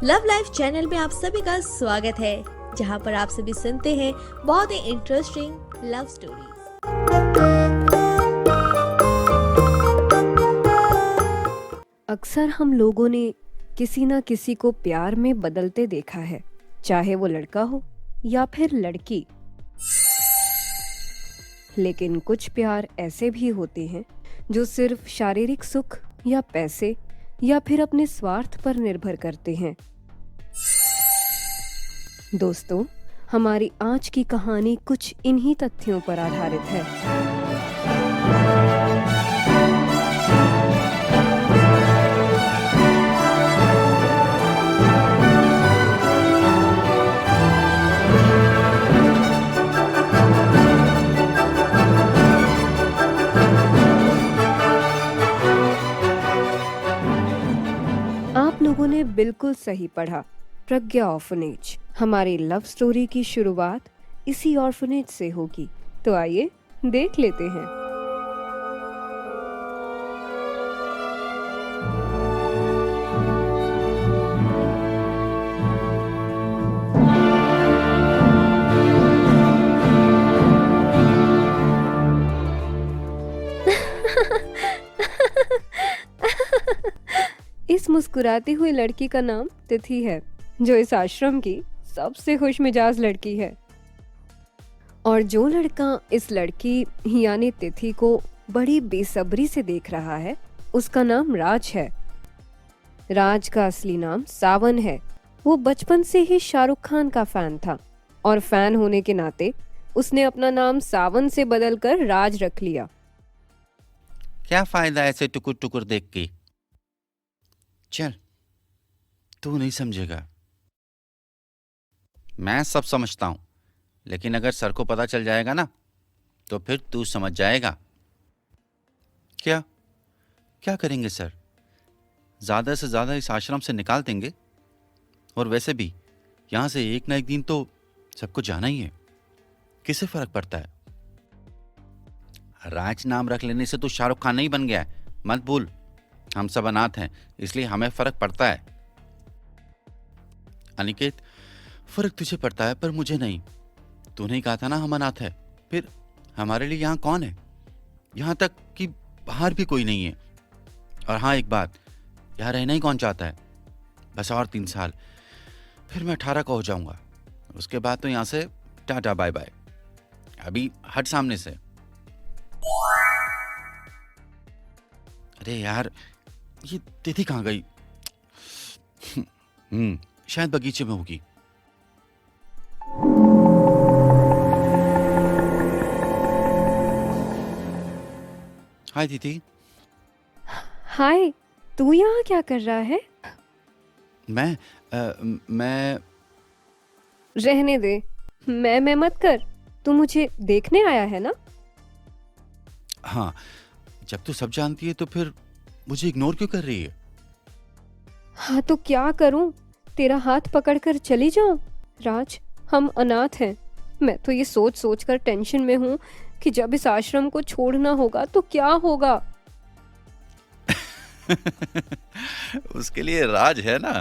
Love life channel में आप सभी का स्वागत है, जहां पर आप सभी सुनते हैं बहुत ही इंटरेस्टिंग लव स्टोरीज। अक्सर हम लोगों ने किसी ना किसी को प्यार में बदलते देखा है, चाहे वो लड़का हो या फिर लड़की। लेकिन कुछ प्यार ऐसे भी होते हैं जो सिर्फ शारीरिक सुख या पैसे या फिर अपने स्वार्थ पर निर्भर करते हैं। दोस्तों, हमारी आज की कहानी कुछ इन्हीं तथ्यों पर आधारित है। आप लोगों ने बिल्कुल सही पढ़ा, प्रज्ञा ऑर्फनेज। हमारी लव स्टोरी की शुरुआत इसी ऑर्फनेज से होगी, तो आइए देख लेते हैं। इस मुस्कुराती हुई लड़की का नाम तिथि है, जो इस आश्रम की सबसे खुशमिजाज लड़की है। और जो लड़का इस लड़की यानी तिथि को बड़ी बेसब्री से देख रहा है, उसका नाम राज है। राज का असली नाम सावन है। वो बचपन से ही शाहरुख खान का फैन था और फैन होने के नाते उसने अपना नाम सावन से बदलकर राज रख लिया। क्या फायदा ऐसे टुकुर टुकुर देख के? चल, तू नहीं समझेगा। मैं सब समझता हूं, लेकिन अगर सर को पता चल जाएगा ना, तो फिर तू समझ जाएगा। क्या क्या करेंगे सर? ज्यादा से ज्यादा इस आश्रम से निकाल देंगे। और वैसे भी यहां से एक ना एक दिन तो सबको जाना ही है। किसे फर्क पड़ता है? राज नाम रख लेने से तो शाहरुख खान नहीं बन गया है। मत भूल, हम सब अनाथ हैं, इसलिए हमें फर्क पड़ता है। अनिकेत, फर्क तुझे पड़ता है पर मुझे नहीं। तूने ही कहा था ना हम अनाथ है। फिर हमारे लिए यहाँ कौन है? यहाँ तक कि बाहर भी कोई नहीं है। और हाँ, एक बात, यहाँ रहना ही कौन चाहता है? बस और 3 साल, फिर मैं 18 का हो जाऊंगा। उसके बाद तो यहाँ से टाटा बाय बाय। अभी हट सामने से। अरे यार, ये तिथि कहाँ गई? शायद बगीचे में होगी। हाय तिथि। हाय, तू यहाँ क्या कर रहा है? मैं रहने दे, मैं मत कर। तू मुझे देखने आया है ना? हाँ, जब तू सब जानती है तो फिर मुझे इग्नोर क्यों कर रही है? हाँ तो क्या करूं? तेरा हाथ पकड़कर चली जाऊं? राज, हम अनाथ हैं। मैं तो ये सोच सोच कर टेंशन में हूँ कि जब इस आश्रम को छोड़ना होगा तो क्या होगा। उसके लिए राज है ना।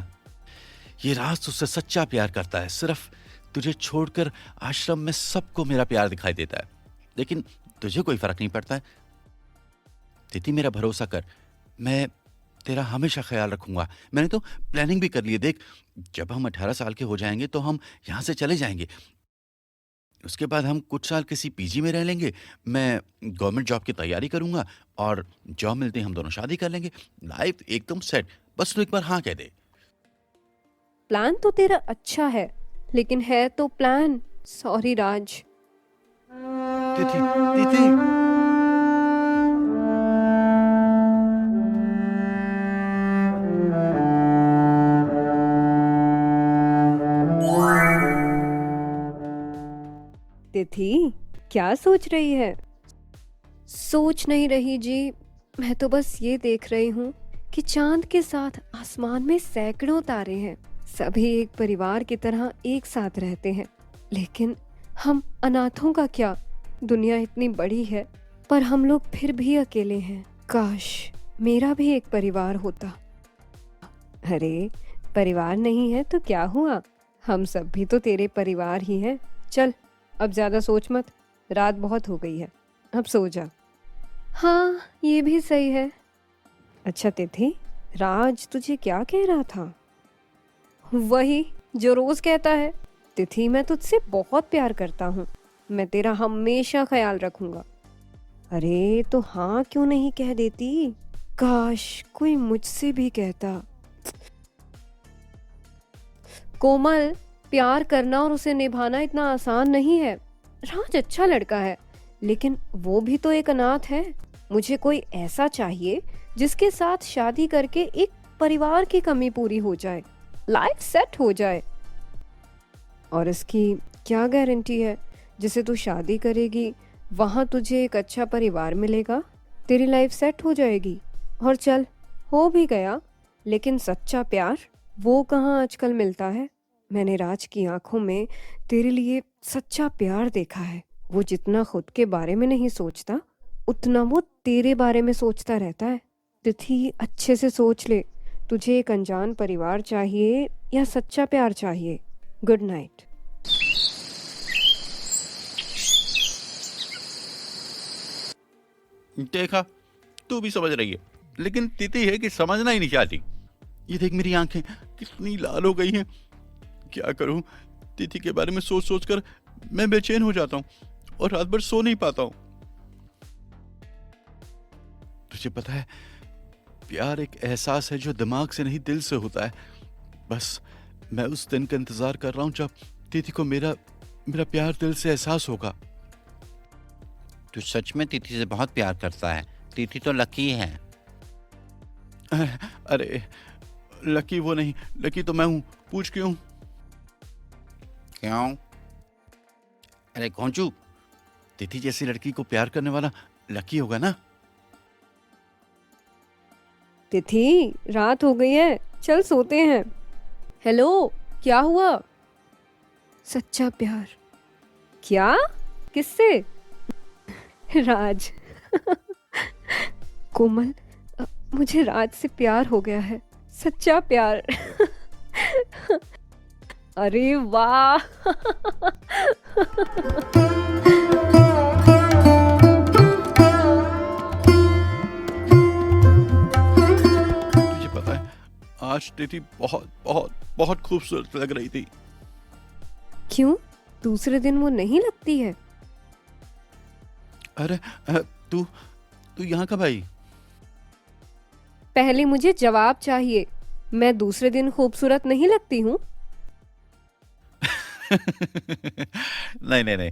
ये राज तुझसे सच्चा प्यार करता है। सिर्फ तुझे छोड़कर आश्रम में सबको मेरा प्यार दिखाई देता है, लेकिन तुझे कोई फर्क नहीं पड़ता है। तिथि, मेरा भरोसा कर, मैं तेरा हमेशा ख्याल रखूंगा। मैंने तो प्लानिंग भी कर ली है। देख, जब हम 18 साल के हो जाएंगे तो हम यहाँ से चले जाएंगे। उसके बाद हम कुछ साल किसी पीजी में रह लेंगे। मैं गवर्नमेंट जॉब की तैयारी करूंगा और जॉब मिलते ही हम दोनों शादी कर लेंगे। लाइफ एकदम सेट। बस तू एक बार हाँ कह दे। प्लान तो तेरा अच्छा है, लेकिन है तो प्लान। सॉरी राज। तिथि, तिथि। तिथि, क्या सोच रही है? सोच नहीं रही जी, मैं तो बस ये देख रही हूँ कि चांद के साथ आसमान में सैकड़ों तारे हैं। सभी एक परिवार की तरह एक साथ रहते हैं, लेकिन हम अनाथों का क्या? दुनिया इतनी बड़ी है, पर हम लोग फिर भी अकेले हैं। काश मेरा भी एक परिवार होता। अरे, परिवार नहीं है तो क्या हुआ, हम सब भी तो तेरे परिवार ही हैं। चल अब ज्यादा सोच मत, रात बहुत हो गई है, अब सो जा। हाँ ये भी सही है। अच्छा तिथि, राज तुझे क्या कह रहा था? वही जो रोज कहता है, तिथि मैं तुझसे बहुत प्यार करता हूँ, मैं तेरा हमेशा ख्याल रखूंगा। अरे तो हाँ क्यों नहीं कह देती, काश कोई मुझसे भी कहता। कोमल, प्यार करना और उसे निभाना इतना आसान नहीं है। राज अच्छा लड़का है, लेकिन वो भी तो एक अनाथ है। मुझे कोई ऐसा चाहिए जिसके साथ शादी करके एक परिवार की कमी पूरी हो जाए, लाइफ सेट हो जाए। और इसकी क्या गारंटी है, जिसे तू शादी करेगी वहां तुझे एक अच्छा परिवार मिलेगा, तेरी लाइफ सेट हो जाएगी। और चल हो भी गया, लेकिन सच्चा प्यार वो कहाँ आजकल मिलता है। मैंने राज की आंखों में तेरे लिए सच्चा प्यार देखा है। वो जितना खुद के बारे में नहीं सोचता, उतना वो तेरे बारे में सोचता रहता है। तिथि अच्छे से सोच ले, तुझे एक अनजान परिवार चाहिए या सच्चा प्यार चाहिए। Good night. देखा, तू भी समझ रही है, लेकिन तिथि है कि समझना ही नहीं चाहती। ये देख मेरी आंखें कितनी लाल हो गई हैं। क्या करूं, तिथि के बारे में सोच सोच कर मैं बेचैन हो जाता हूं और रात भर सो नहीं पाता हूं। तुझे पता है, प्यार एक एहसास है जो दिमाग से नहीं दिल से होता है। बस मैं उस दिन का इंतजार कर रहा हूं जब तिथि को मेरा प्यार दिल से एहसास होगा। तू सच में तिथि से बहुत प्यार करता है। तिथि तो लकी है। अरे लकी वो नहीं, लकी तो मैं हूं। पूछ क्यों? क्यों? अरे कौनचू, तिथि जैसी लड़की को प्यार करने वाला लकी होगा ना। तिथि रात हो गई है, चल सोते हैं। हेलो, क्या हुआ? सच्चा प्यार? क्या? किससे? राज। कोमल, मुझे राज से प्यार हो गया है, सच्चा प्यार। अरे वाह। तुझे पता है, आज तिथि बहुत बहुत बहुत खूबसूरत लग रही थी। क्यों, दूसरे दिन वो नहीं लगती है? अरे तू यहाँ कब आई? पहले मुझे जवाब चाहिए, मैं दूसरे दिन खूबसूरत नहीं लगती हूँ? नहीं नहीं नहीं,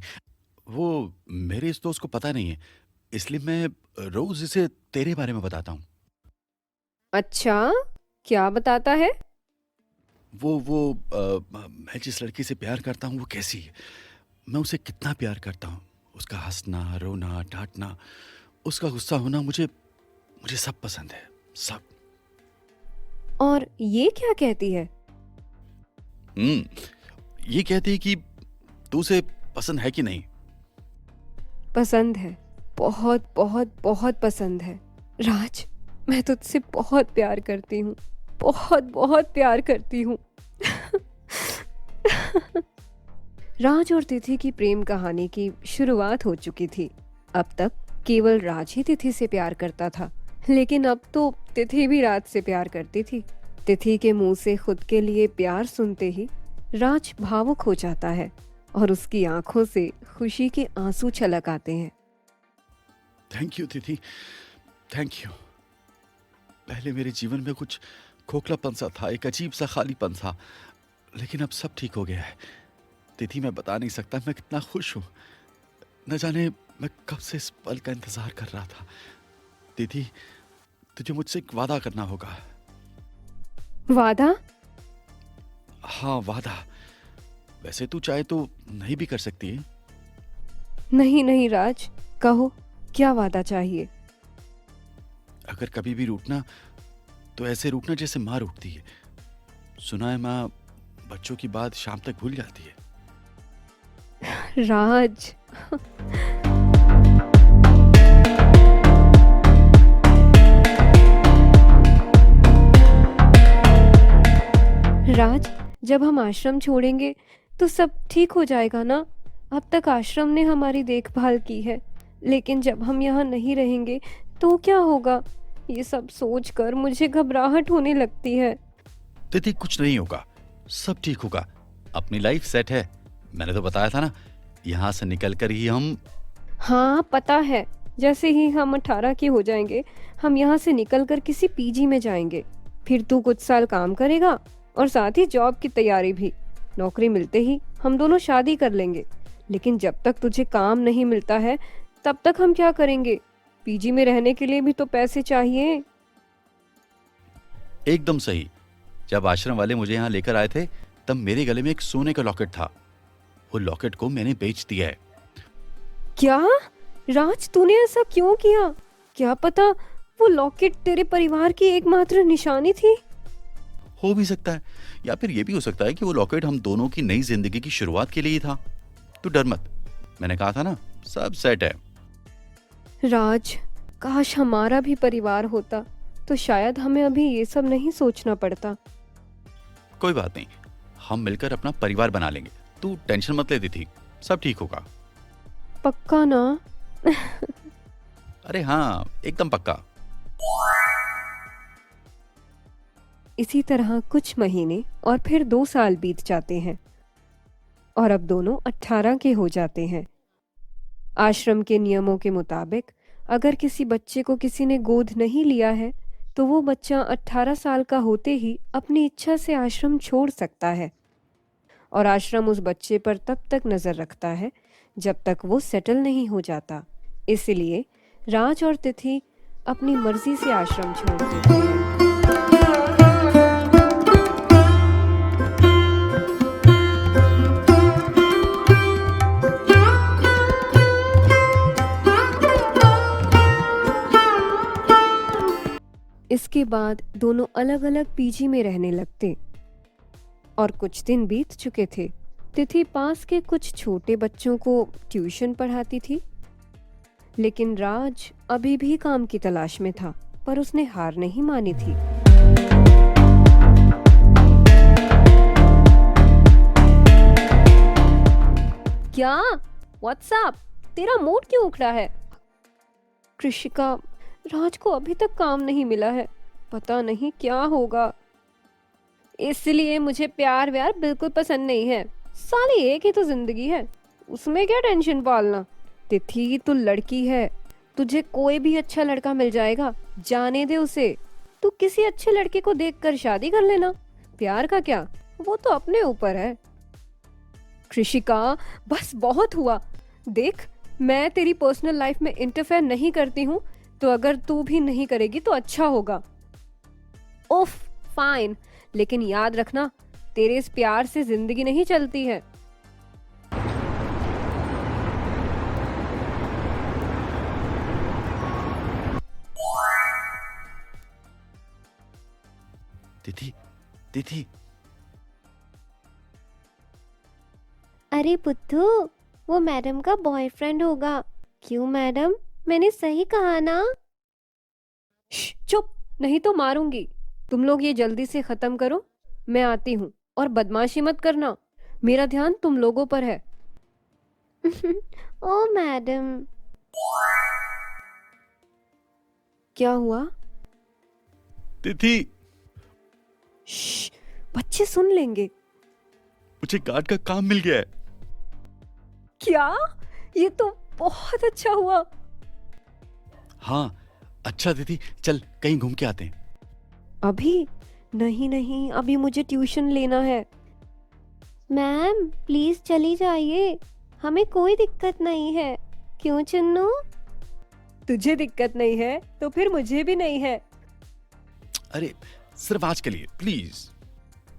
वो मेरे इस दोस्त को पता नहीं है, इसलिए मैं रोज इसे तेरे बारे में बताता हूँ। अच्छा, क्या बताता है? मैं जिस लड़की से प्यार करता हूँ वो कैसी है, मैं उसे कितना प्यार करता हूँ, उसका हंसना, रोना, डांटना, उसका गुस्सा होना, मुझे सब पसंद है, सब। और ये क्या कहती है? ये कहती है कि तू उसे पसंद है कि नहीं। पसंद है, बहुत बहुत बहुत पसंद है। राज, मैं तुझसे बहुत प्यार करती हूँ, बहुत बहुत प्यार करती हूँ। राज और तिथि की प्रेम कहानी की शुरुआत हो चुकी थी। अब तक केवल राज ही तिथि से प्यार करता था, लेकिन अब तो तिथि भी राज से प्यार करती थी। तिथि के मुंह से खुद के लिए प्यार सुनते ही राज भावुक हो जाता है और उसकी आंखों से खुशी के आंसू छलक आते हैं। थैंक यू तिथि, थैंक यू। पहले मेरे जीवन में कुछ खोखलापन सा था, एक अजीब सा खालीपन था, लेकिन अब सब ठीक हो गया है। तिथि, मैं बता नहीं सकता मैं कितना खुश हूँ। न जाने मैं कब से इस पल का इंतजार कर रहा था। तिथि, तुझे मुझसे एक वादा करना होगा। वादा? हाँ वादा। वैसे तू चाहे तो नहीं भी कर सकती है। नहीं नहीं राज, कहो क्या वादा चाहिए? अगर कभी भी रूठना तो ऐसे रूठना जैसे माँ रूठती है। सुना है माँ बच्चों की बात शाम तक भूल जाती है। राज। राज, जब हम आश्रम छोड़ेंगे तो सब ठीक हो जाएगा ना? अब तक आश्रम ने हमारी देखभाल की है, लेकिन जब हम यहाँ नहीं रहेंगे तो क्या होगा? ये सब सोचकर मुझे घबराहट होने लगती है। तिथि, कुछ नहीं होगा, सब ठीक होगा। अपनी लाइफ सेट है, मैंने तो बताया था ना। यहाँ से निकल कर ही हम। हाँ पता है, जैसे ही हम 18 के हो जाएंगे हम यहाँ से निकलकर किसी पीजी में जाएंगे। फिर तू कुछ साल काम करेगा और साथ ही जॉब की तैयारी भी। नौकरी मिलते ही हम दोनों शादी कर लेंगे। लेकिन जब तक तुझे काम नहीं मिलता है तब तक हम क्या करेंगे? पीजी में रहने के लिए भी तो पैसे चाहिए। एकदम सही। जब आश्रम वाले मुझे यहाँ लेकर आए थे तब मेरे गले में एक सोने का लॉकेट था। वो लॉकेट को मैंने बेच दिया है। क्या? राज, तूने ऐसा क्यों किया? क्या पता वो लॉकेट तेरे परिवार की एकमात्र निशानी थी। हो भी सकता है, या फिर ये भी हो सकता है कि वो लॉकेट हम दोनों की नई जिंदगी की शुरुआत के लिए ही था। तू डर मत, मैंने कहा था ना, सब सेट है। राज, काश हमारा भी परिवार होता तो शायद हमें अभी ये सब नहीं सोचना पड़ता। कोई बात नहीं, हम मिलकर अपना परिवार बना लेंगे। तू टेंशन मत लेती थी, सब ठीक होगा। पक्का ना? अरे हाँ, एकदम पक्का। इसी तरह कुछ महीने और फिर 2 साल बीत जाते हैं और अब दोनों 18 के हो जाते हैं। आश्रम के नियमों के मुताबिक अगर किसी बच्चे को किसी ने गोद नहीं लिया है तो वो बच्चा 18 साल का होते ही अपनी इच्छा से आश्रम छोड़ सकता है और आश्रम उस बच्चे पर तब तक नजर रखता है जब तक वो सेटल नहीं हो जाता। इसलिए राज और तिथि अपनी मर्जी से आश्रम छोड़ देते हैं। इसके बाद दोनों अलग अलग पीजी में रहने लगते और कुछ दिन बीत चुके थे। तिथि पास के कुछ छोटे बच्चों को ट्यूशन पढ़ाती थी, लेकिन राज अभी भी काम की तलाश में था, पर उसने हार नहीं मानी थी। क्या? व्हाट्सएप? तेरा मूड क्यों उखड़ा है? कृषिका, राज को अभी तक काम नहीं मिला है, पता नहीं क्या होगा। इसलिए मुझे प्यार व्यार बिल्कुल पसंद नहीं है। साली एक ही तो जिंदगी है, उसमें क्या टेंशन पालना। तिथि, तू लड़की है, तुझे कोई भी अच्छा लड़का मिल जाएगा, जाने दे उसे। तू किसी अच्छे लड़के को देखकर शादी कर लेना। प्यार का क्या, वो तो अपने ऊपर है। कृषिका, बस बहुत हुआ। देख, मैं तेरी पर्सनल लाइफ में इंटरफेयर नहीं करती हूँ, तो अगर तू भी नहीं करेगी तो अच्छा होगा। ओफ, फाइन, लेकिन याद रखना, तेरे इस प्यार से जिंदगी नहीं चलती है। तिथि, तिथि। अरे बुद्धू, वो मैडम का बॉयफ्रेंड होगा। क्यों मैडम, मैंने सही कहा ना? चुप, नहीं तो मारूंगी। तुम लोग ये जल्दी से खत्म करो, मैं आती हूँ। और बदमाशी मत करना, मेरा ध्यान तुम लोगों पर है। ओ मैडम। क्या हुआ? तिथि, श्श, बच्चे सुन लेंगे। मुझे गार्ड का काम मिल गया है। क्या? ये तो बहुत अच्छा हुआ। हाँ, अच्छा तिथि, चल कहीं घूम के आते हैं। अभी नहीं नहीं, अभी मुझे ट्यूशन लेना है। मैम प्लीज चली जाइए, हमें कोई दिक्कत नहीं है। क्यों चन्नू? तुझे दिक्कत नहीं है तो फिर मुझे भी नहीं है। अरे सिर्फ आज के लिए प्लीज।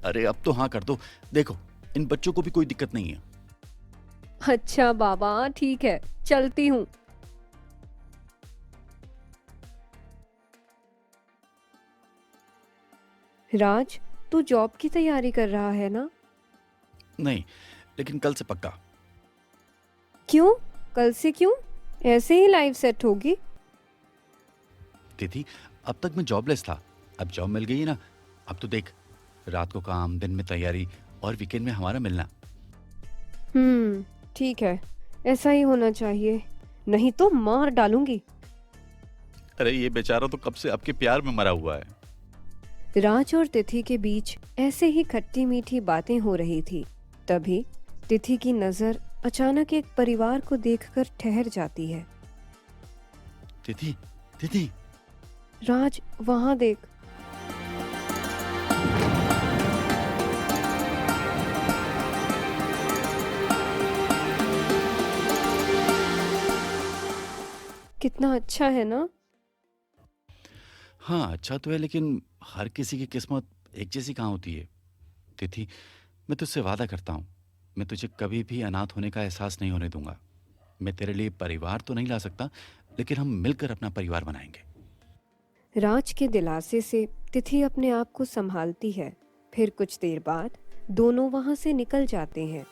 अरे अब तो हाँ कर दो, देखो इन बच्चों को भी कोई दिक्कत नहीं है। अच्छा बाबा, ठीक है, चलती हूँ। राज, तू जॉब की तैयारी कर रहा है ना? नहीं, लेकिन कल से पक्का। क्यों? कल से क्यों? ऐसे ही लाइफ सेट होगी। तिथि, अब तक मैं जॉबलेस था, अब जॉब मिल गई ना। अब तो देख, रात को काम, दिन में तैयारी और वीकेंड में हमारा मिलना। ठीक है, ऐसा ही होना चाहिए, नहीं तो मार डालूंगी। अरे ये बेचारा तो कब से आपके प्यार में मरा हुआ है। राज और तिथि के बीच ऐसे ही खट्टी मीठी बातें हो रही थी। तभी तिथि की नजर अचानक एक परिवार को देखकर ठहर जाती है। तिथि, तिथि, राज, वहां देख। कितना अच्छा है ना? हाँ अच्छा तो है, लेकिन हर किसी की किस्मत एक जैसी कहाँ होती है। तिथि, मैं तुझसे वादा करता हूँ, मैं तुझे कभी भी अनाथ होने का एहसास नहीं होने दूंगा। मैं तेरे लिए परिवार तो नहीं ला सकता, लेकिन हम मिलकर अपना परिवार बनाएंगे। राज के दिलासे से तिथि अपने आप को संभालती है। फिर कुछ देर बाद दोनों वहां से निकल जाते हैं।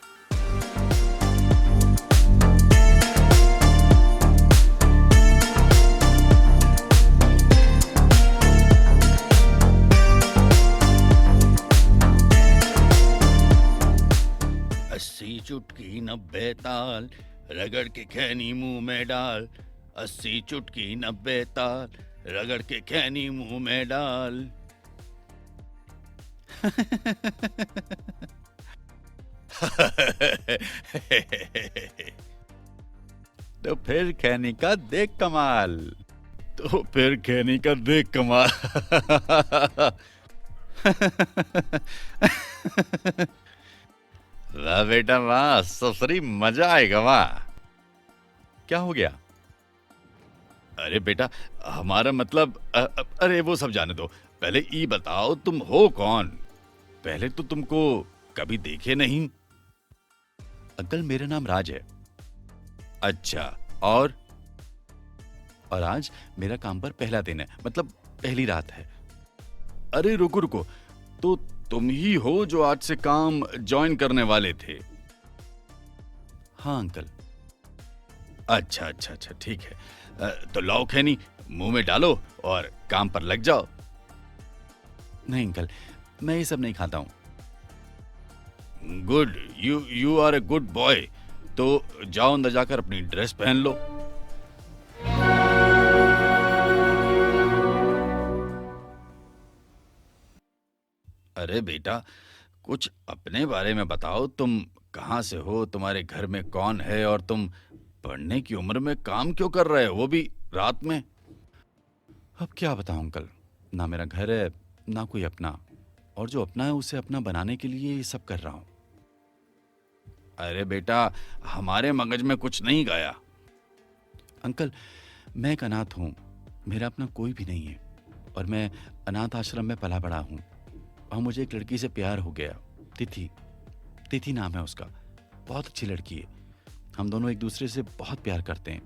अस्सी चुटकी 90 ताल, रगड़ के खैनी मुंह में डाल। 80 चुटकी 90 ताल, रगड़ के खैनी मुंह में डाल। तो फिर खैनी का देख कमाल। तो फिर खैनी का देख कमाल। वाह बेटा वाह, ससुरी मजा आएगा वाह। क्या हो गया? अरे बेटा, हमारा मतलब अरे वो सब जाने दो, पहले ये बताओ तुम हो कौन? पहले तो तुमको कभी देखे नहीं। अंकल मेरा नाम राज है। अच्छा, और आज मेरा काम पर पहला दिन है, मतलब पहली रात है। अरे रुको रुको, तो तुम ही हो जो आज से काम ज्वाइन करने वाले थे? हाँ अंकल। अच्छा अच्छा अच्छा ठीक है, तो लाओ खैनी मुंह में डालो और काम पर लग जाओ। नहीं अंकल, मैं ये सब नहीं खाता हूं। Good, you are a good boy. तो जाओ अंदर जाकर अपनी ड्रेस पहन लो। अरे बेटा, कुछ अपने बारे में बताओ। तुम कहाँ से हो, तुम्हारे घर में कौन है, और तुम पढ़ने की उम्र में काम क्यों कर रहे हो, वो भी रात में? अब क्या बताऊं अंकल, ना मेरा घर है ना कोई अपना, और जो अपना है उसे अपना बनाने के लिए ये सब कर रहा हूं। अरे बेटा, हमारे मगज में कुछ नहीं गया। अंकल मैं एक अनाथ हूं, मेरा अपना कोई भी नहीं है, और मैं अनाथ आश्रम में पला बड़ा हूं। और मुझे एक लड़की से प्यार हो गया, तिथि। तिथि नाम है उसका, बहुत अच्छी लड़की है। हम दोनों एक दूसरे से बहुत प्यार करते हैं।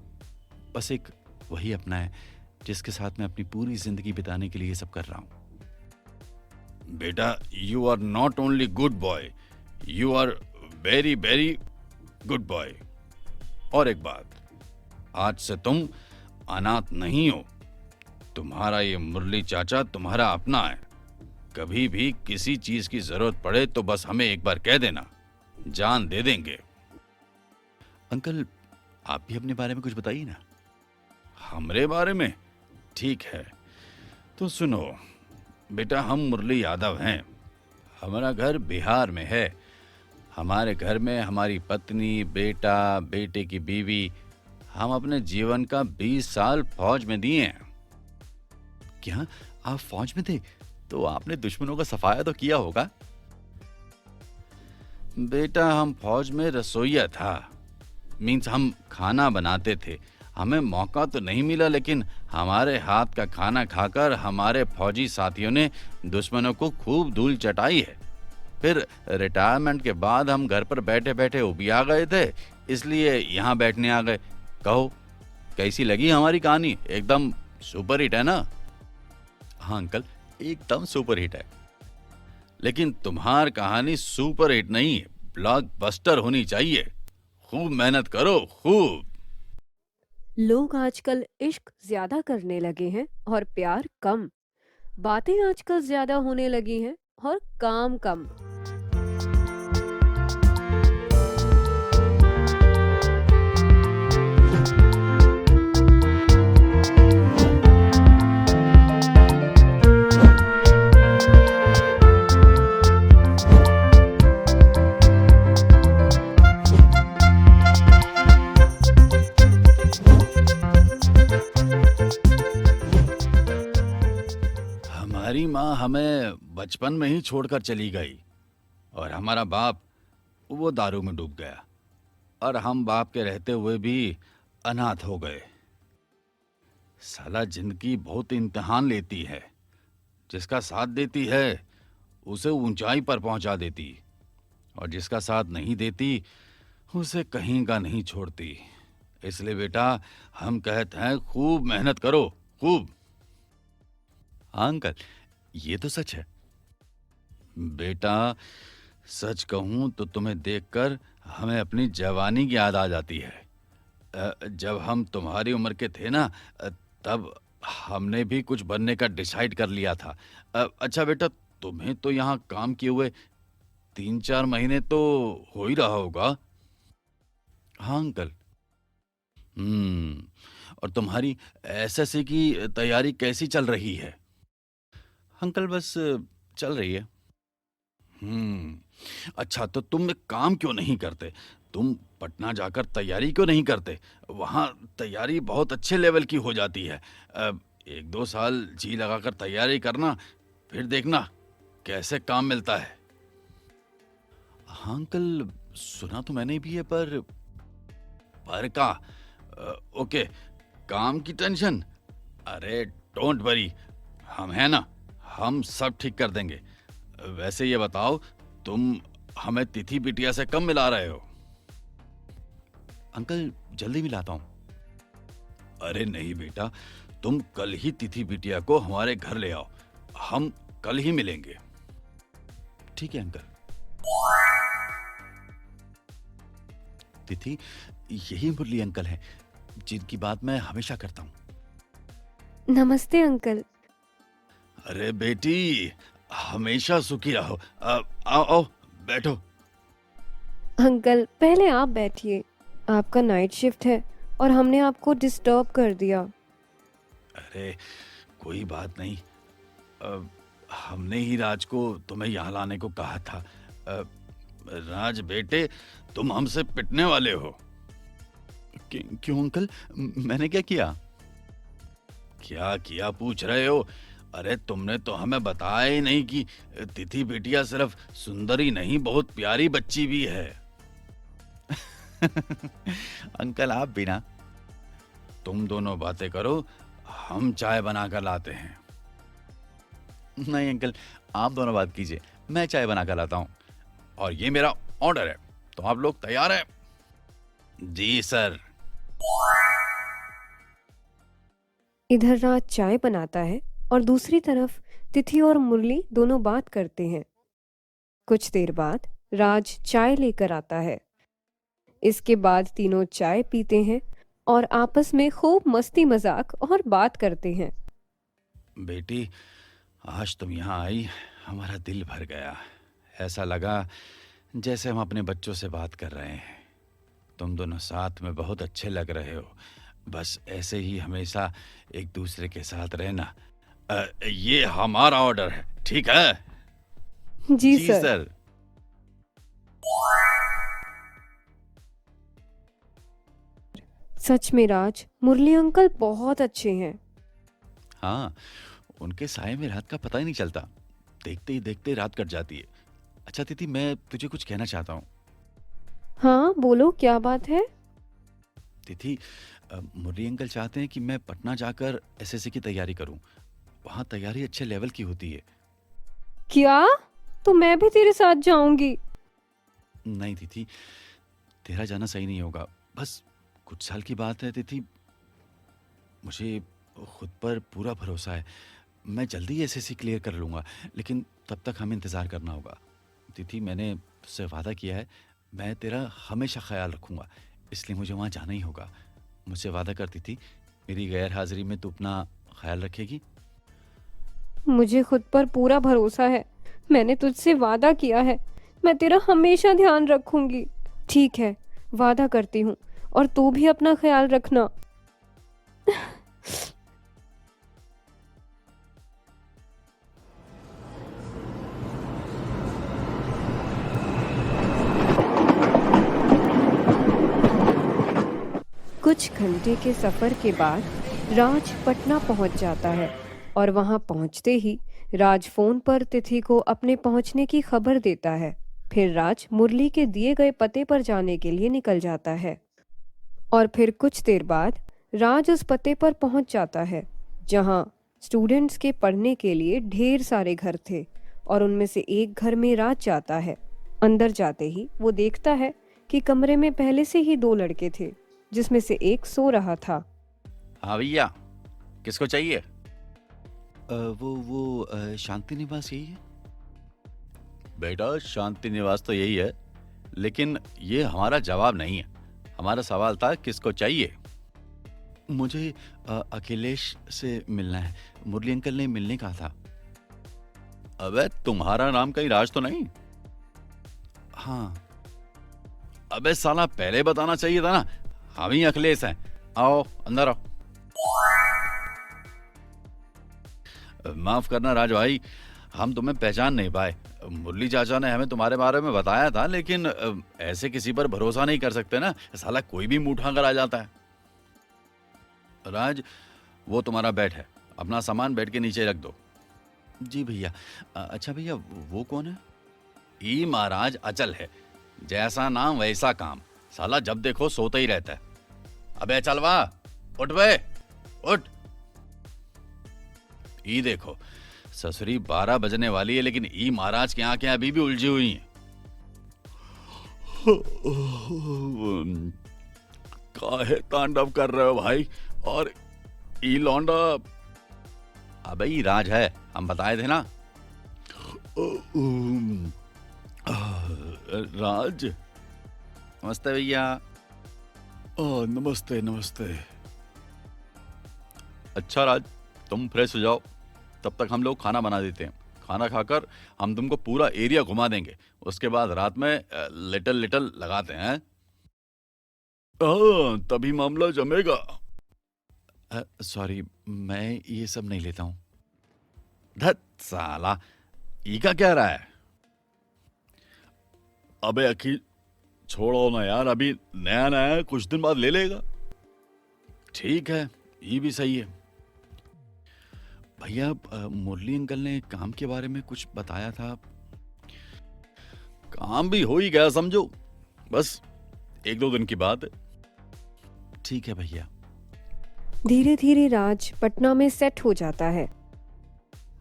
बस एक वही अपना है जिसके साथ मैं अपनी पूरी जिंदगी बिताने के लिए ये सब कर रहा हूं। बेटा, you are not only good boy, you are very very good boy. और एक बात, आज से तुम अनाथ नहीं हो। तुम्हारा ये मुरली चाचा तुम्हारा अपना है। कभी भी किसी चीज की जरूरत पड़े तो बस हमें एक बार कह देना, जान दे देंगे। अंकल आप भी अपने बारे में कुछ बताइए ना। हमरे बारे में? ठीक है, तो सुनो बेटा, हम मुरली यादव हैं। हमारा घर बिहार में है। हमारे घर में हमारी पत्नी, बेटा, बेटे की बीवी, हम अपने जीवन का 20 साल फौज में दिए हैं। क्या आप फौज में थे? तो आपने दुश्मनों का सफाया तो किया होगा। बेटा हम फौज में रसोइया था, मीन्स हम खाना बनाते थे। हमें मौका तो नहीं मिला, लेकिन हमारे हाथ का खाना खाकर हमारे फौजी साथियों ने दुश्मनों को खूब धूल चटाई है। फिर रिटायरमेंट के बाद हम घर पर बैठे बैठे उबिया गए थे, इसलिए यहाँ बैठने आ गए। कहो कैसी लगी हमारी कहानी? एकदम सुपर हिट है ना? हाँ अंकल, एकदम सुपर हिट है। लेकिन तुम्हारी कहानी सुपर हिट नहीं है, ब्लॉकबस्टर होनी चाहिए। खूब मेहनत करो, खूब। लोग आजकल इश्क ज्यादा करने लगे हैं और प्यार कम। बातें आजकल ज्यादा होने लगी हैं और काम कम। हमारी माँ हमें बचपन में ही छोड़कर चली गई और हमारा बाप वो दारू में डूब गया और हम बाप के रहते हुए भी अनाथ हो गए। साला जिंदगी बहुत इम्तिहान लेती है, जिसका साथ देती है उसे ऊंचाई पर पहुंचा देती और जिसका साथ नहीं देती उसे कहीं का नहीं छोड़ती। इसलिए बेटा हम कहते हैं खूब मेहनत करो, खूब। हाँ अंकल, ये तो सच है। बेटा सच कहूं तो तुम्हें देखकर हमें अपनी जवानी की याद आ जाती है। जब हम तुम्हारी उम्र के थे ना, तब हमने भी कुछ बनने का डिसाइड कर लिया था। अच्छा बेटा, तुम्हें तो यहाँ काम किए हुए 3-4 महीने तो हो ही रहा होगा। हाँ अंकल। और तुम्हारी एसएससी की तैयारी कैसी चल रही है? अंकल बस चल रही है। अच्छा तो तुम एक काम क्यों नहीं करते? तुम पटना जाकर तैयारी क्यों नहीं करते? वहाँ तैयारी बहुत अच्छे लेवल की हो जाती है। 1-2 साल जी लगाकर तैयारी करना, फिर देखना कैसे काम मिलता है। हाँ अंकल, सुना तो मैंने भी है, पर का ओके, काम की टेंशन, अरे डोंट वरी, हम हैं ना, हम सब ठीक कर देंगे। वैसे ये बताओ, तुम हमें तिथि बिटिया से कब मिला रहे हो? अंकल जल्दी मिलाता हूँ। अरे नहीं बेटा, तुम कल ही तिथि बिटिया को हमारे घर ले आओ, हम कल ही मिलेंगे। ठीक है अंकल। तिथि, यही मुरली अंकल हैं जिनकी बात मैं हमेशा करता हूँ। नमस्ते अंकल। अरे बेटी, हमेशा सुखी रहो। आओ आओ बैठो। अंकल पहले आप बैठिए, आपका नाइट शिफ्ट है और हमने आपको डिस्टर्ब कर दिया। अरे कोई बात नहीं, हमने ही राज को तुम्हें यहाँ लाने को कहा था। राज बेटे, तुम हमसे पिटने वाले हो। क्यों अंकल, मैंने क्या किया? क्या किया पूछ रहे हो? अरे तुमने तो हमें बताया ही नहीं कि तिथि बिटिया सिर्फ सुंदरी नहीं, बहुत प्यारी बच्ची भी है। अंकल आप भी ना। तुम दोनों बातें करो, हम चाय बनाकर लाते हैं। नहीं अंकल, आप दोनों बात कीजिए, मैं चाय बनाकर लाता हूँ। और ये मेरा ऑर्डर है, तो आप लोग तैयार हैं? जी सर। इधर राज चाय बनाता है और दूसरी तरफ तिथि और मुरली दोनों बात करते हैं। कुछ देर बाद राज चाय लेकर आता है। इसके बाद तीनों चाय पीते हैं और आपस में खूब मस्ती मजाक और बात करते हैं। बेटी, आज तुम यहाँ आई, हमारा दिल भर गया। ऐसा लगा जैसे हम अपने बच्चों से बात कर रहे हैं। तुम दोनों साथ में बहुत अच्छे लग रहे हो। बस ऐसे ही हमेशा एक दूसरे के साथ रहना। ये हमारा ऑर्डर है, ठीक है? जी सर। सच में राज, मुरली अंकल बहुत अच्छे हैं। हाँ, उनके साए में रात का पता ही नहीं चलता। देखते ही देखते रात कट जाती है। अच्छा तिथि, मैं तुझे कुछ कहना चाहता हूँ। हाँ बोलो, क्या बात है? तिथि, मुरली अंकल चाहते हैं कि मैं पटना जाकर एसएससी की तैयारी करूं। वहाँ तैयारी अच्छे लेवल की होती है। क्या? तो मैं भी तेरे साथ जाऊंगी। नहीं तिथि, तेरा जाना सही नहीं होगा। बस कुछ साल की बात है तिथि, मुझे खुद पर पूरा भरोसा है। मैं जल्दी एसएससी क्लियर कर लूँगा, लेकिन तब तक हमें इंतज़ार करना होगा। तिथि, मैंने तुझसे वादा किया है, मैं तेरा हमेशा ख्याल रखूँगा, इसलिए मुझे वहाँ जाना ही होगा। मुझसे वादा करती थी, मेरी गैर हाजिरी में तू अपना ख्याल रखेगी। मुझे खुद पर पूरा भरोसा है, मैंने तुझसे वादा किया है, मैं तेरा हमेशा ध्यान रखूंगी। ठीक है, वादा करती हूँ, और तू भी अपना ख्याल रखना। कुछ घंटे के सफर के बाद राज पटना पहुंच जाता है, और वहां पहुंचते ही राज फोन पर तिथि को अपने पहुंचने की खबर देता है। फिर राज मुरली के दिए गए पते पर जाने के लिए निकल जाता है, और फिर कुछ देर बाद राज उस पते पर पहुंच जाता है जहां स्टूडेंट्स के पढ़ने के लिए ढेर सारे घर थे, और उनमें से एक घर में राज जाता है। अंदर जाते ही वो देखता है कि कमरे में पहले से ही 2 लड़के थे, जिसमें से एक सो रहा था। हाँ भैया, किसको चाहिए? वो शांति निवास यही है बेटा। शांति निवास तो यही है, लेकिन ये हमारा जवाब नहीं है। हमारा सवाल था किसको चाहिए। मुझे अखिलेश से मिलना है, मुरली अंकल ने मिलने कहा था। अबे तुम्हारा नाम कहीं राज तो नहीं? हाँ। अबे साला पहले बताना चाहिए था ना, हम ही अखिलेश हैं। आओ अंदर आओ। माफ करना राज भाई, हम तुम्हें पहचान नहीं पाए। मुरली चाचा ने हमें तुम्हारे बारे में बताया था, लेकिन ऐसे किसी पर भरोसा नहीं कर सकते ना, साला कोई भी मुंह उठा कर आ जाता है। राज, वो तुम्हारा बेड है, अपना सामान बेड के नीचे रख दो। जी भैया। अच्छा भैया, वो कौन है? ई महाराज अचल है, जैसा नाम वैसा काम। साला जब देखो सोता ही रहता है। अबे चलवा, उठ बे, उठ। ई देखो, ससुरी 12 बजने वाली है, लेकिन ई महाराज की आंखें अभी भी उलझी हुई हैं। काहे तांडव कर रहे हो भाई? और ई लौंडा? अबे ई राज है, हम बताए थे ना। राज, नमस्ते भैया। नमस्ते नमस्ते। अच्छा राज, तुम फ्रेश हो जाओ, तब तक हम लोग खाना बना देते हैं। खाना खाकर हम तुमको पूरा एरिया घुमा देंगे, उसके बाद रात में लिटिल लिटिल लगाते हैं। तभी मामला जमेगा। सॉरी, मैं ये सब नहीं लेता हूँ। धत साला, ई का क्या रहा है? अबे अखिल, छोड़ो ना यार, अभी नया नया है, कुछ दिन बाद ले लेगा। ठीक है, ये भी सही है। भैया, मुरली अंकल ने काम के बारे में कुछ बताया था। काम भी हो ही गया समझो, बस 1-2 दिन की बात है। ठीक है भैया। धीरे धीरे राज पटना में सेट हो जाता है।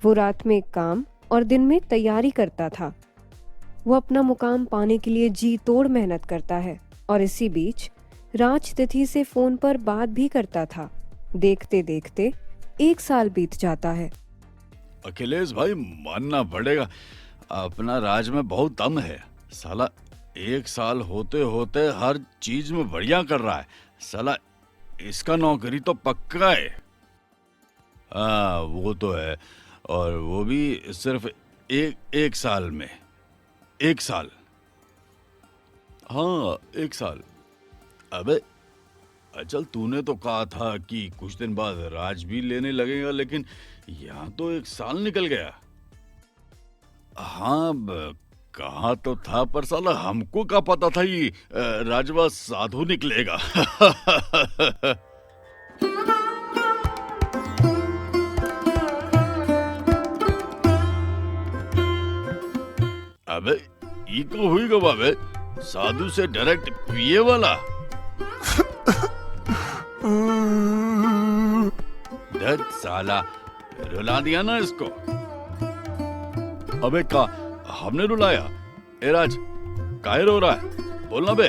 वो रात में काम और दिन में तैयारी करता था। वो अपना मुकाम पाने के लिए जी तोड़ मेहनत करता है, और इसी बीच राज तिथि से फोन पर बात भी करता था। देखते देखते 1 साल बीत जाता है। अखिलेश भाई, मानना पड़ेगा, अपना राज में बहुत दम है। साला 1 साल होते होते हर चीज में बढ़िया कर रहा है। साला इसका नौकरी तो पक्का है। हाँ वो तो है, और वो भी सिर्फ एक साल में। 1 साल? हाँ 1 साल। अबे अचल, तूने तो कहा था कि कुछ दिन बाद राज भी लेने लगेगा, लेकिन यहाँ तो 1 साल निकल गया। हाँ कहा तो था, पर साला हमको क्या पता था ये राजवा साधु निकलेगा। अबे ये को हुई गो बाबे, साधु से डायरेक्ट पिए वाला। धत साला, रुला दिया ना इसको। अबे का हमने रुलाया? ए राज, काहे रो रहा है? बोलना बे,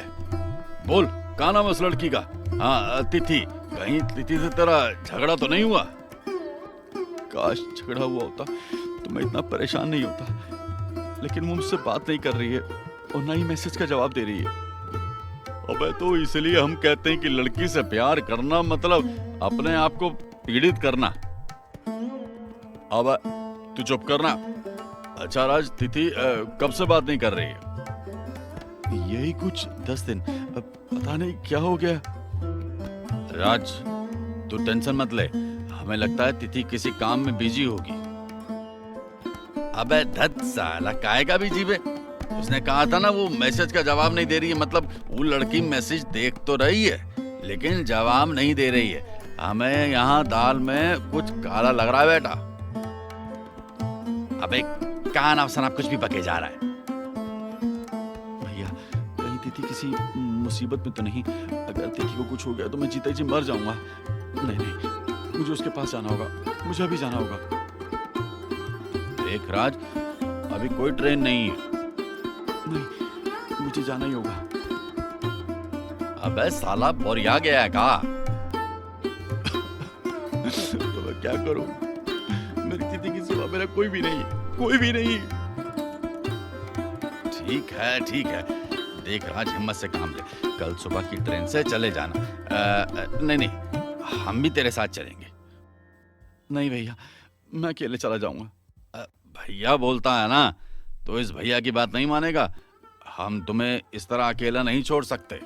बोल, का नाम है उस लड़की का? हाँ तिथि। कहीं तिथि से तेरा झगड़ा तो नहीं हुआ? काश झगड़ा हुआ होता तो मैं इतना परेशान नहीं होता, लेकिन वो मुझसे बात नहीं कर रही है और ना ही मैसेज का जवाब दे रही है। अबे तो इसलिए हम कहते हैं कि लड़की से प्यार करना मतलब अपने आप को पीड़ित करना। अब तू चुप करना। अच्छा राज, तिथि कब से बात नहीं कर रही है? यही कुछ 10 दिन, पता नहीं क्या हो गया। राज तू टेंशन मत ले, हमें लगता है तिथि किसी काम में बिजी होगी। अबे धत साला, काहे का बिजी बे? उसने कहा था ना वो मैसेज का जवाब नहीं दे रही है, मतलब वो लड़की मैसेज देख तो रही है लेकिन जवाब नहीं दे रही है। हमें यहाँ दाल में कुछ काला लग रहा है बेटा। अबे कान अफसर कुछ भी बके जा रहा है। भैया कहीं तिथि किसी मुसीबत में तो नहीं? अगर तिथि को कुछ हो गया तो मैं जीते जी मर जाऊंगा। नहीं नहीं, मुझे उसके पास जाना होगा, मुझे अभी जाना होगा। देख राज, अभी कोई ट्रेन नहीं है। नहीं, मुझे जाना ही होगा। अबे साला बोरिया गया है का? तो मैं क्या करूं? मेरी तिथि की सिवा मेरा कोई भी नहीं, कोई भी नहीं। ठीक है ठीक है, देख राज हिम्मत से काम ले, कल सुबह की ट्रेन से चले जाना। नहीं नहीं, हम भी तेरे साथ चलेंगे। नहीं भैया, मैं अकेले चला जाऊंगा। भैया बोलता है ना, तो इस भैया की बात नहीं मानेगा। हम तुम्हें इस तरह अकेला नहीं छोड़ सकते।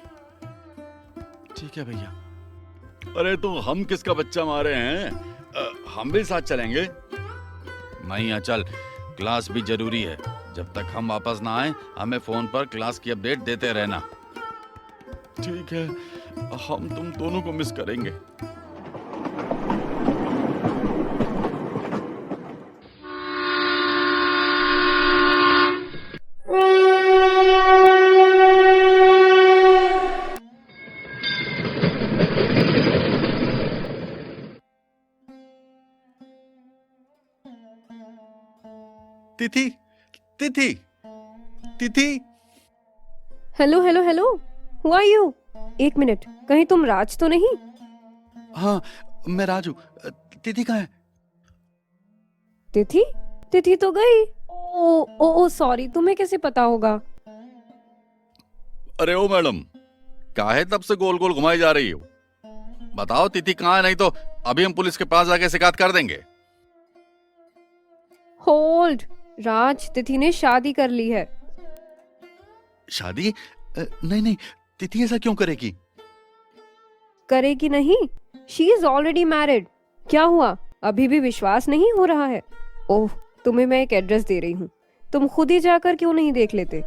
ठीक है भैया। अरे तो हम किसका बच्चा मारे हैं? हम भी साथ चलेंगे। नहीं चल, क्लास भी जरूरी है। जब तक हम वापस ना आए हमें फोन पर क्लास की अपडेट देते रहना। ठीक है, हम तुम दोनों को मिस करेंगे। Tithi Tithi Tithi. Hello hello hello, who are you? एक मिनट, कहीं तुम राज तो नहीं? हाँ मैं राजू। तिथि कहाँ है? तिथि? तिथि तो गई। ओ सॉरी, तुम्हें कैसे पता होगा? अरे ओ मैडम, काहे तब से गोल गोल घुमाई जा रही हो? बताओ तिथि कहाँ है, नहीं तो अभी हम पुलिस के पास जाके शिकायत कर देंगे। होल्ड, राज, तिथि ने शादी कर ली है। शादी? नहीं नहीं, तिथि ऐसा क्यों करेगी? करेगी नहीं, शी इज ऑलरेडी मैरिड। क्या हुआ, अभी भी विश्वास नहीं हो रहा है? ओह, तुम्हें मैं एक एड्रेस दे रही हूँ, तुम खुद ही जाकर क्यों नहीं देख लेते?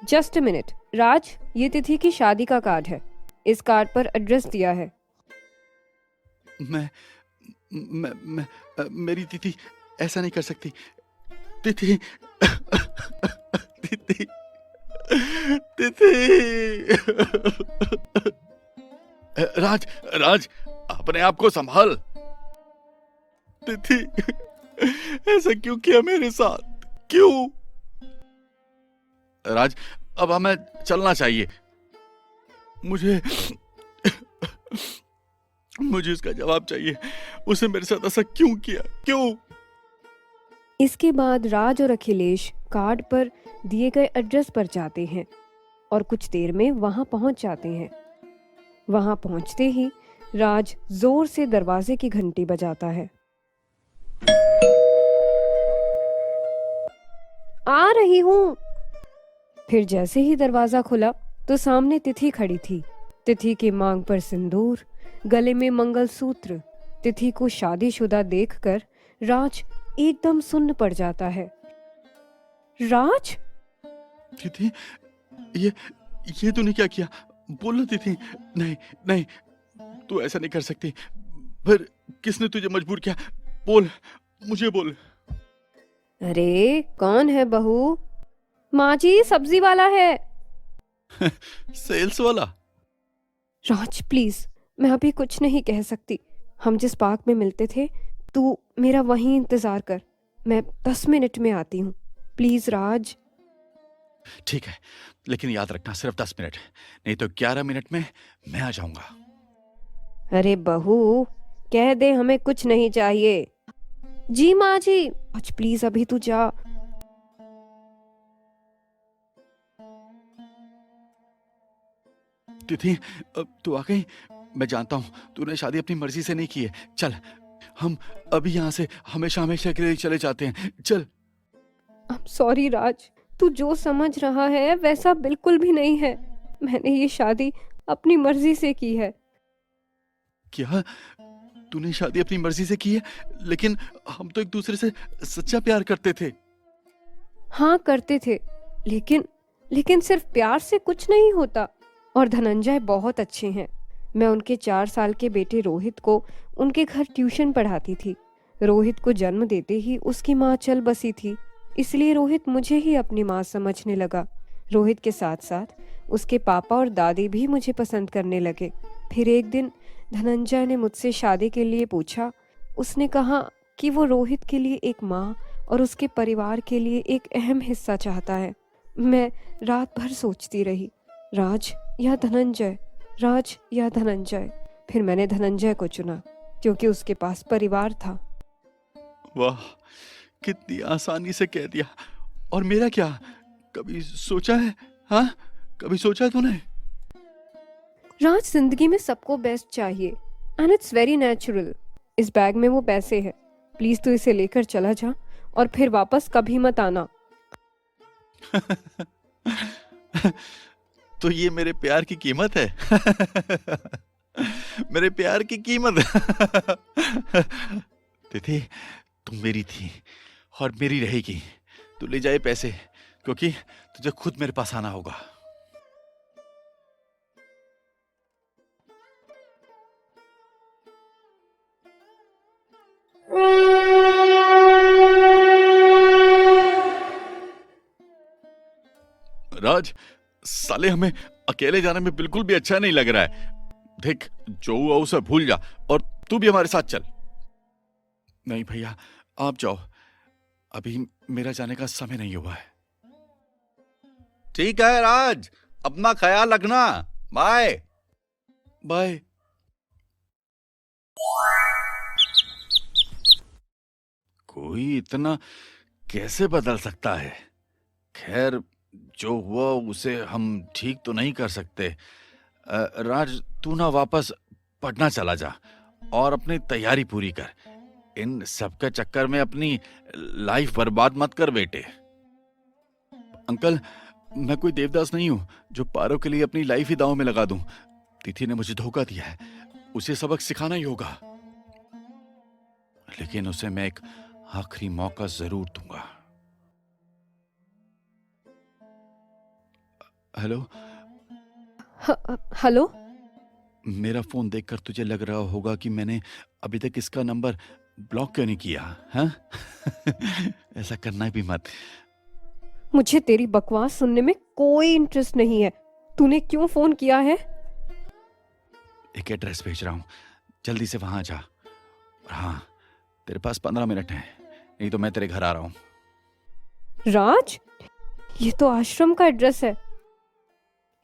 जस्ट अ मिनट राज, ये तिथि की शादी का कार्ड है, इस कार्ड पर एड्रेस दिया है। मैं मेरी तिथि ऐसा नहीं कर सकती। तिथि तिथि तिथि। राज राज, अपने आप को संभाल। तिथि ऐसा क्यों किया मेरे साथ, क्यों? राज, अब हमें चलना चाहिए। मुझे इसका जवाब चाहिए। उसे मेरे साथ ऐसा क्यों किया, क्यों? इसके बाद राज और अखिलेश कार्ड पर दिए गए एड्रेस पर जाते हैं और कुछ देर में वहां पहुंच जाते हैं। वहां पहुंचते ही राज जोर से दरवाजे की घंटी बजाता है। आ रही हूं। फिर जैसे ही दरवाजा खुला तो सामने तिथि खड़ी थी। तिथि की मांग पर सिंदूर, गले में मंगलसूत्र। तिथि को शादीशुदा देखकर राज एकदम सुन्न पड़ जाता है। राज? तिथि, ये तूने क्या किया? बोल ना तिथि। नहीं नहीं, तू ऐसा नहीं कर सकती। फिर किसने तुझे मजबूर किया? बोल, मुझे बोल। अरे कौन है बहू? माँ जी, सब्जी वाला है। सेल्स वाला? राज प्लीज, मैं अभी कुछ नहीं कह सकती। हम जिस पार्क में मिलते थे, तू मेरा वहीं इंतजार कर, मैं 10 मिनट में आती हूँ। प्लीज राज। ठीक है, लेकिन याद रखना सिर्फ 10 मिनट, नहीं तो 11 मिनट में मैं आ जाऊंगा। अरे बहू, कह दे हमें कुछ नहीं चाहिए। जी माँ जी। आज प्लीज अभी तू जा। तिथि, तू आ गई। मैं जानता हूँ तूने शादी अपनी मर्जी से नहीं की है। चल, हम अभी यहाँ से हमेशा हमेशा के लिए चले जाते हैं। चल। सॉरी राज, तू जो समझ रहा है वैसा बिल्कुल भी नहीं है। मैंने ये शादी अपनी मर्जी से की है। क्या तूने शादी अपनी मर्जी से की है? लेकिन हम तो एक दूसरे से सच्चा प्यार करते थे। हाँ करते थे, लेकिन सिर्फ प्यार से कुछ नहीं होता। और धनंजय बहुत अच्छे हैं। मैं उनके 4 साल के बेटे रोहित को उनके घर ट्यूशन पढ़ाती थी। रोहित को जन्म देते ही उसकी माँ चल बसी थी, इसलिए रोहित मुझे ही अपनी माँ समझने लगा। रोहित के साथ साथ उसके पापा और दादी भी मुझे पसंद करने लगे। फिर एक दिन धनंजय ने मुझसे शादी के लिए पूछा। उसने कहा कि वो रोहित के लिए एक माँ और उसके परिवार के लिए एक अहम हिस्सा चाहता है। मैं रात भर सोचती रही, राज या धनंजय, राज या धनंजय। फिर मैंने धनंजय को चुना क्योंकि उसके पास परिवार था। वाह, कितनी आसानी से कह दिया। और मेरा क्या? कभी सोचा है? हाँ, कभी सोचा है तूने? राज, जिंदगी में सबको बेस्ट चाहिए एंड इट्स वेरी नेचुरल। इस बैग में वो पैसे हैं, प्लीज तू इसे लेकर चला जा और फिर वापस कभी मत आना। तो ये मेरे प्यार की कीमत है। मेरे प्यार की कीमत। तिथि, तुम मेरी थी और मेरी रहेगी। तू ले जाए पैसे, क्योंकि तुझे खुद मेरे पास आना होगा। राज, साले हमें अकेले जाने में बिल्कुल भी अच्छा नहीं लग रहा है। देख, जो हुआ उसे भूल जा और तू भी हमारे साथ चल। नहीं भैया, आप जाओ, अभी मेरा जाने का समय नहीं हुआ है। ठीक है राज, अपना ख्याल रखना। Bye bye. कोई इतना कैसे बदल सकता है? खैर, जो हुआ उसे हम ठीक तो नहीं कर सकते। राज, तू ना वापस पढ़ना चला जा और अपनी तैयारी पूरी कर। इन सबके चक्कर में अपनी लाइफ बर्बाद मत कर बेटे। अंकल, मैं कोई देवदास नहीं हूं जो पारो के लिए अपनी लाइफ ही दांव में लगा दूं। तिथि ने मुझे धोखा दिया है, उसे सबक सिखाना ही होगा। लेकिन उसे मैं एक आखिरी मौका जरूर दूंगा। हेलो? हेलो? मेरा फोन देखकर तुझे लग रहा होगा कि मैंने अभी तक इसका नंबर ब्लॉक क्यों नहीं किया, हाँ? ऐसा करना भी मत। मुझे तेरी बकवास सुनने में कोई इंटरेस्ट नहीं है। तूने क्यों फोन किया है? एक एड्रेस भेज रहा हूँ, जल्दी से वहां जा। और हाँ, तेरे पास 15 मिनट हैं, नहीं तो मैं तेरे घर आ रहा हूँ। राज, ये तो आश्रम का एड्रेस है।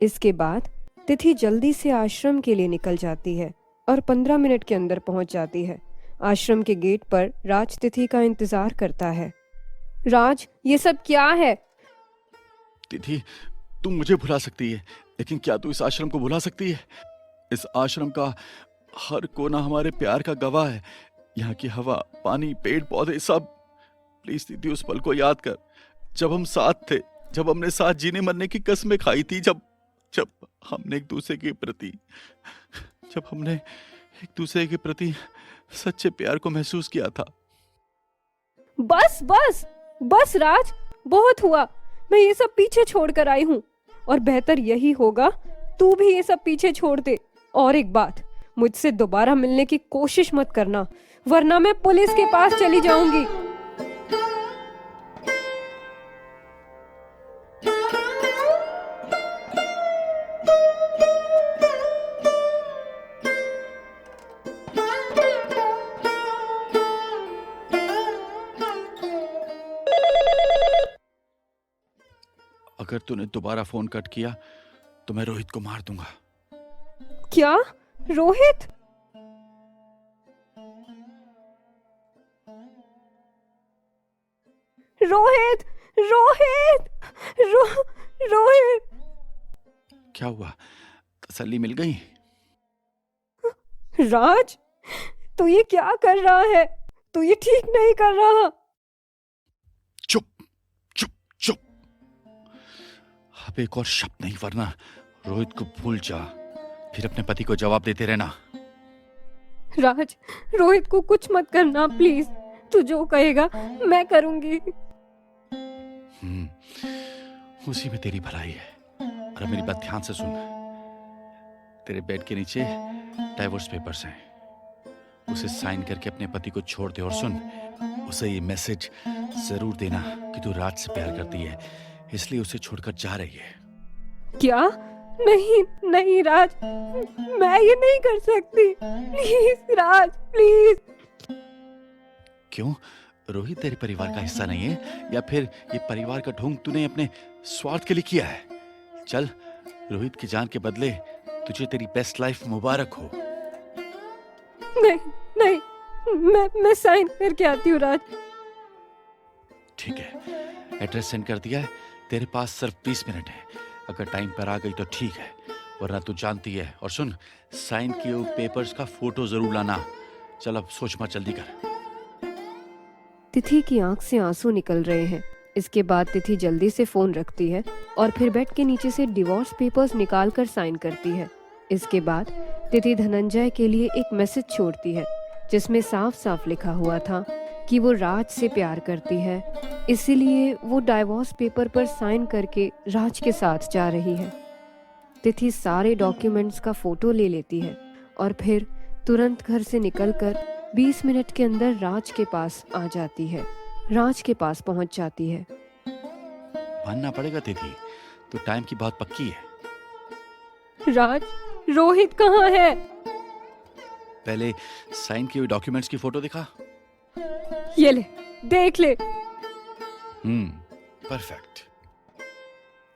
इसके बाद तिथि जल्दी से आश्रम के लिए निकल जाती है और 15 मिनट के अंदर पहुंच जाती है। आश्रम के गेट पर राज तिथि का इंतजार करता है। राज, ये सब क्या है? तिथि, तू मुझे भुला सकती है, लेकिन क्या तू इस आश्रम को भुला सकती है? इस आश्रम का हर कोना हमारे प्यार का गवाह है। यहाँ की हवा, पानी, पेड़ पौधे सब। प्लीज तिथि, उस पल को याद कर जब हम साथ थे, जब हमने साथ जीने मरने की कसमें खाई थी, जब हमने एक दूसरे के प्रति सच्चे प्यार को महसूस किया था। बस बस बस राज, बहुत हुआ। मैं ये सब पीछे छोड़ कर आई हूँ और बेहतर यही होगा तू भी ये सब पीछे छोड़ दे। और एक बात, मुझसे दोबारा मिलने की कोशिश मत करना, वरना मैं पुलिस के पास चली जाऊंगी। अगर तूने दोबारा फोन कट किया तो मैं रोहित को मार दूंगा। क्या? रोहित? रोहित! रोहित! रोहित! क्या हुआ? तसल्ली मिल गई? राज, तू ये क्या कर रहा है? तू ये ठीक नहीं कर रहा। चुप चुप, अब एक और शब्द नहीं, वरना रोहित को भूल जा। फिर अपने पति को जवाब देते रहना। राज, रोहित को कुछ मत करना प्लीज। तू जो कहेगा मैं करूंगी। उसी में तेरी भलाई है। और अब मेरी बात ध्यान से सुन। तेरे बेड के नीचे डाइवोर्स पेपर्स हैं। उसे साइन करके अपने पति को छोड़ दे। और सुन, उसे ये मैसेज जरूर देना कि तू राज से प्यार करती है, इसलिए उसे छोड़कर जा रही है। क्या? नहीं नहीं राज, मैं ये नहीं कर सकती। Please Raj, please. क्यों? रोहित तेरे परिवार का हिस्सा नहीं है, या फिर ये परिवार का ढोंग तूने अपने स्वार्थ के लिए किया है? चल, रोहित की जान के बदले तुझे तेरी बेस्ट लाइफ मुबारक हो। नहीं नहीं, मैं साइन करके आती हूँ राज। ठीक है, एड्रेस सेंड कर दिया है। तेरे पास सिर्फ 20 मिनट है। अगर टाइम पर आ गई तो ठीक है, वरना तू जानती है। और सुन, साइन किए हुए पेपर्स का फोटो जरूर लाना। चल अब सोच मत, जल्दी कर। तिथि की आंख से आंसू निकल रहे हैं। इसके बाद तिथि जल्दी से फोन रखती है और फिर बेड के नीचे से डिवोर्स पेपर्स निकाल कर साइन करती है। इसके बाद तिथि धनंजय के लिए एक मैसेज छोड़ती है, जिसमें साफ साफ लिखा हुआ था कि वो राज से प्यार करती है, इसीलिए वो डाइवोर्स पेपर पर साइन करके राज के साथ जा रही है। तिथि सारे डॉक्यूमेंट्स का फोटो ले लेती है और फिर तुरंत घर से निकलकर 20 मिनट के अंदर राज के पास आ जाती है। राज के पास पहुंच जाती है। मानना पड़ेगा तिथि, तो टाइम की बहुत पक्की है। राज, रोहित कहाँ है? पहले साइन किए हुए डॉक्यूमेंट्स की फोटो दिखा। ये ले, देख ले। परफेक्ट।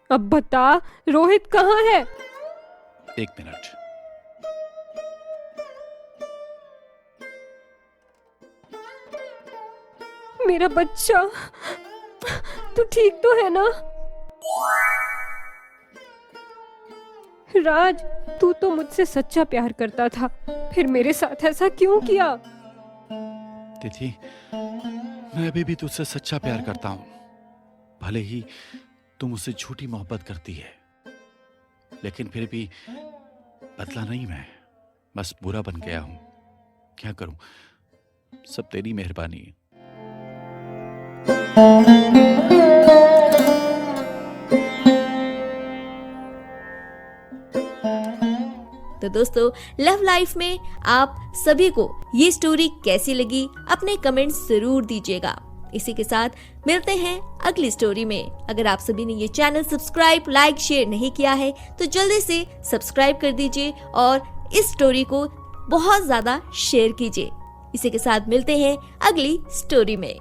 अब बता, रोहित कहाँ है? 1 मिनट। मेरा बच्चा, तू ठीक तो है ना? राज, तू तो मुझसे सच्चा प्यार करता था, फिर मेरे साथ ऐसा क्यों किया? तिथि, मैं अभी भी तुझसे सच्चा प्यार करता हूँ। भले ही तुम मुझसे झूठी मोहब्बत करती है, लेकिन फिर भी बदला नहीं मैं, बस बुरा बन गया हूँ। क्या करूँ, सब तेरी मेहरबानी है। तो दोस्तों, लव लाइफ में आप सभी को ये स्टोरी कैसी लगी, अपने कमेंट्स जरूर दीजिएगा। इसी के साथ मिलते हैं अगली स्टोरी में। अगर आप सभी ने ये चैनल सब्सक्राइब, लाइक, शेयर नहीं किया है तो जल्दी से सब्सक्राइब कर दीजिए और इस स्टोरी को बहुत ज्यादा शेयर कीजिए। इसी के साथ मिलते हैं अगली स्टोरी में।